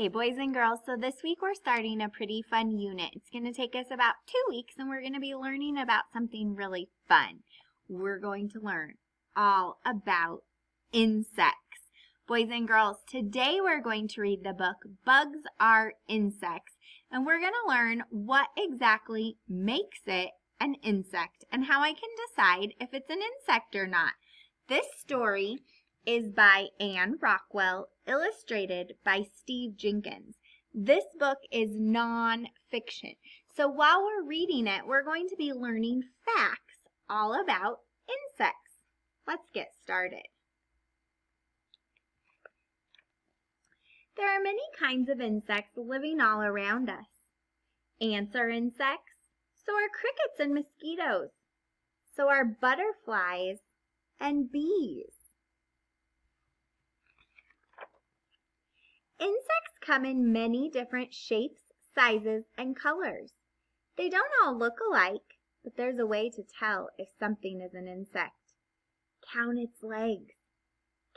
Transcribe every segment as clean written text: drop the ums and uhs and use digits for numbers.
Hey boys and girls, so this week we're starting a pretty fun unit. It's going to take us about 2 weeks and we're going to be learning about something really fun. We're going to learn all about insects. Boys and girls, today we're going to read the book Bugs Are Insects, and we're going to learn what exactly makes it an insect and how I can decide if it's an insect or not. This story is by Anne Rockwell, illustrated by Steve Jenkins. This book is non-fiction. So while we're reading it, we're going to be learning facts all about insects. Let's get started. There are many kinds of insects living all around us. Ants are insects, so are crickets and mosquitoes, so are butterflies and bees. Insects come in many different shapes, sizes, and colors. They don't all look alike, but there's a way to tell if something is an insect. Count its legs.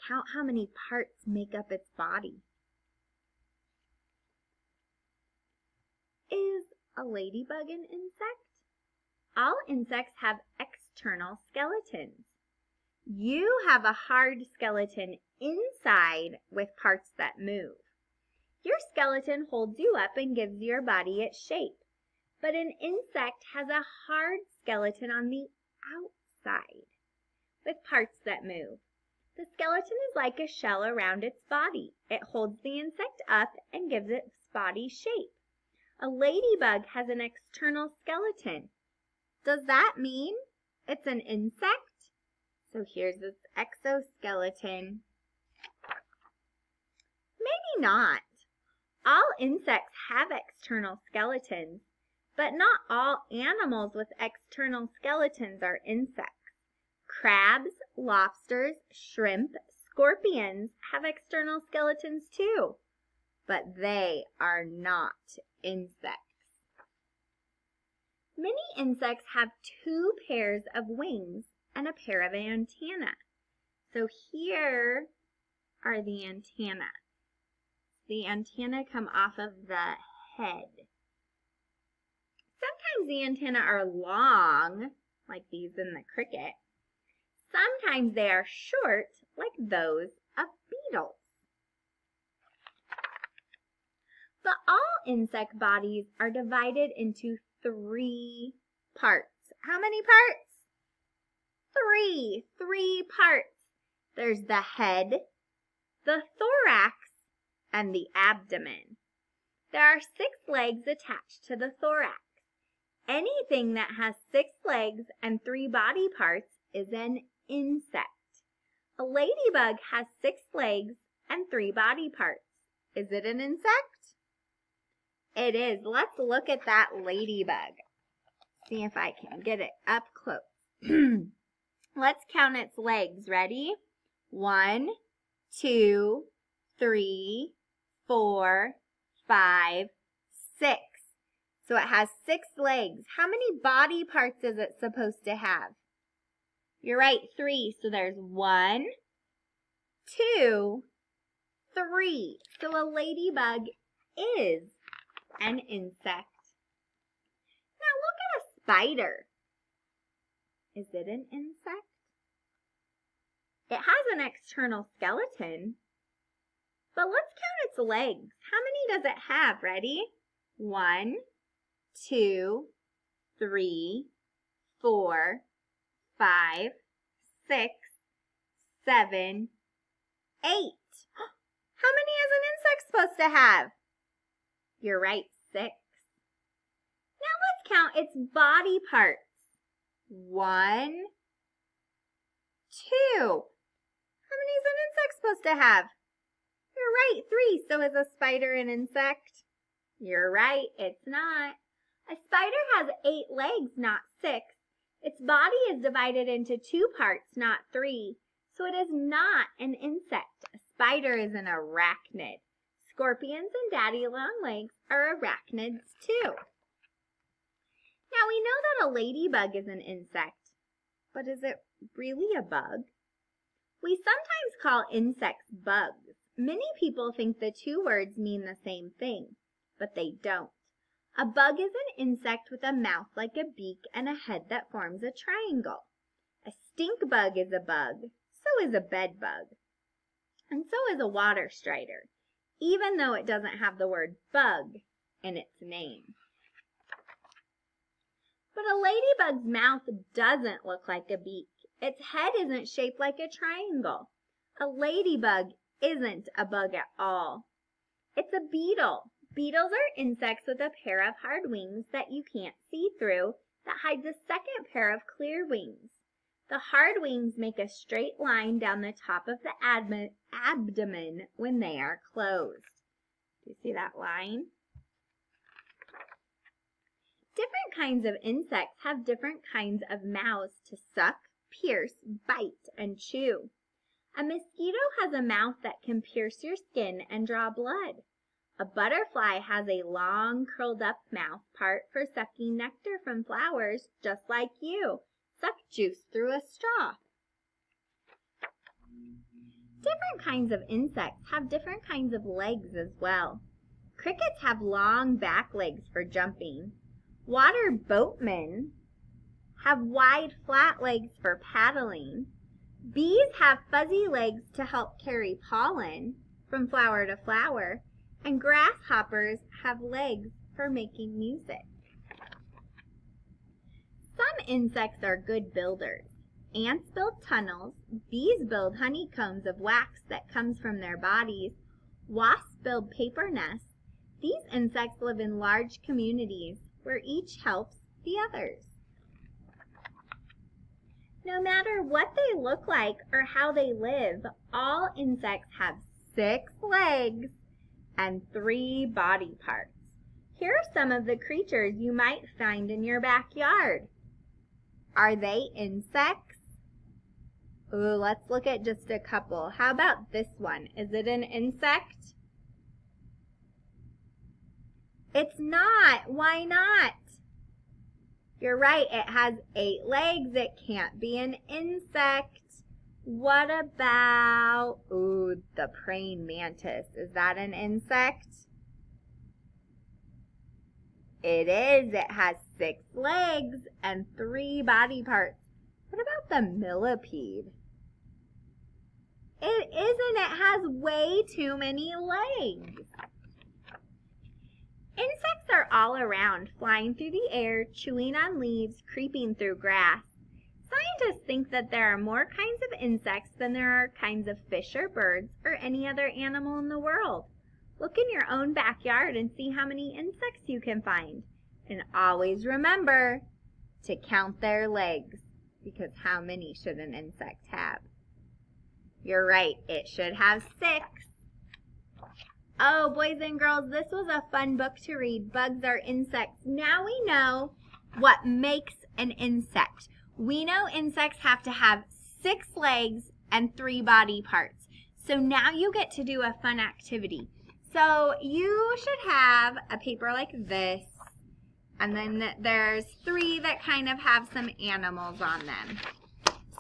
Count how many parts make up its body. Is a ladybug an insect? All insects have external skeletons. You have a hard skeleton inside with parts that move. Your skeleton holds you up and gives your body its shape, but an insect has a hard skeleton on the outside with parts that move. The skeleton is like a shell around its body. It holds the insect up and gives its body shape. A ladybug has an external skeleton. Does that mean it's an insect? So here's its exoskeleton. Maybe not. All insects have external skeletons, but not all animals with external skeletons are insects. Crabs, lobsters, shrimp, scorpions have external skeletons too, but they are not insects. Many insects have 2 pairs of wings and a pair of antennae. So here are the antennae. The antennae come off of the head. Sometimes the antennae are long, like these in the cricket. Sometimes they are short, like those of beetles. But all insect bodies are divided into 3 parts. How many parts? 3. 3 parts. There's the head, the thorax, and the abdomen. There are 6 legs attached to the thorax. Anything that has 6 legs and 3 body parts is an insect. A ladybug has 6 legs and 3 body parts. Is it an insect? It is. Let's look at that ladybug. See if I can get it up close. Let's count its legs. Ready? 1, 2, 3, 4, 5, 6. So it has 6 legs. How many body parts is it supposed to have? You're right, 3. So there's 1, 2, 3. So a ladybug is an insect. Now look at a spider. Is it an insect? It has an external skeleton. But let's count its legs. How many does it have? Ready? 1, 2, 3, 4, 5, 6, 7, 8. How many is an insect supposed to have? You're right, 6. Now let's count its body parts. 1, 2. How many is an insect supposed to have? You're right, 3. So is a spider an insect? You're right, it's not. A spider has 8 legs, not 6. Its body is divided into 2 parts, not 3. So it is not an insect. A spider is an arachnid. Scorpions and daddy long legs are arachnids too. Now we know that a ladybug is an insect, but is it really a bug? We sometimes call insects bugs. Many people think the two words mean the same thing, but they don't. A bug is an insect with a mouth like a beak and a head that forms a triangle. A stink bug is a bug, so is a bed bug, and so is a water strider, even though it doesn't have the word bug in its name. But a ladybug's mouth doesn't look like a beak. Its head isn't shaped like a triangle. A ladybug isn't a bug at all. It's a beetle. Beetles are insects with a pair of hard wings that you can't see through that hides a second pair of clear wings. The hard wings make a straight line down the top of the abdomen when they are closed. Do you see that line? Different kinds of insects have different kinds of mouths to suck, pierce, bite, and chew. A mosquito has a mouth that can pierce your skin and draw blood. A butterfly has a long, curled-up mouth part for sucking nectar from flowers, just like you. Suck juice through a straw. Different kinds of insects have different kinds of legs as well. Crickets have long back legs for jumping. Water boatmen have wide, flat legs for paddling. Bees have fuzzy legs to help carry pollen from flower to flower. And grasshoppers have legs for making music. Some insects are good builders. Ants build tunnels. Bees build honeycombs of wax that comes from their bodies. Wasps build paper nests. These insects live in large communities where each helps the others. No matter what they look like or how they live, all insects have 6 legs and 3 body parts. Here are some of the creatures you might find in your backyard. Are they insects? Ooh, let's look at just a couple. How about this one? Is it an insect? It's not. Why not? You're right, it has 8 legs. It can't be an insect. What about, ooh, the praying mantis? Is that an insect? It is. It has 6 legs and 3 body parts. What about the millipede? It isn't. It has way too many legs. Insects are all around, flying through the air, chewing on leaves, creeping through grass. Scientists think that there are more kinds of insects than there are kinds of fish or birds or any other animal in the world. Look in your own backyard and see how many insects you can find. And always remember to count their legs, because how many should an insect have? You're right, it should have 6. Oh, boys and girls, this was a fun book to read. Bugs are insects. Now we know what makes an insect. We know insects have to have 6 legs and 3 body parts. So now you get to do a fun activity. So you should have a paper like this, and then there's 3 that kind of have some animals on them.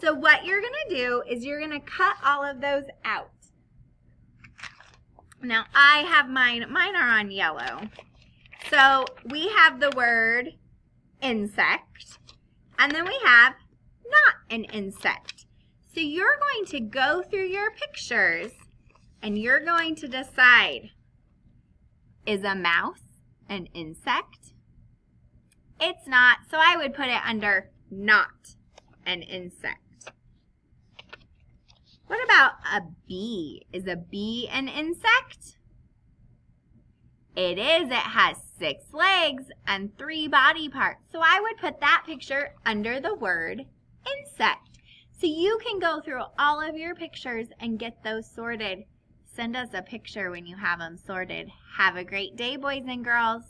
So what you're going to do is you're going to cut all of those out. Now I have mine are on yellow. So we have the word insect, and then we have not an insect. So you're going to go through your pictures and you're going to decide, is a mouse an insect? It's not, so I would put it under not an insect. What about a bee? Is a bee an insect? It is. It has 6 legs and 3 body parts. So I would put that picture under the word insect. So you can go through all of your pictures and get those sorted. Send us a picture when you have them sorted. Have a great day, boys and girls.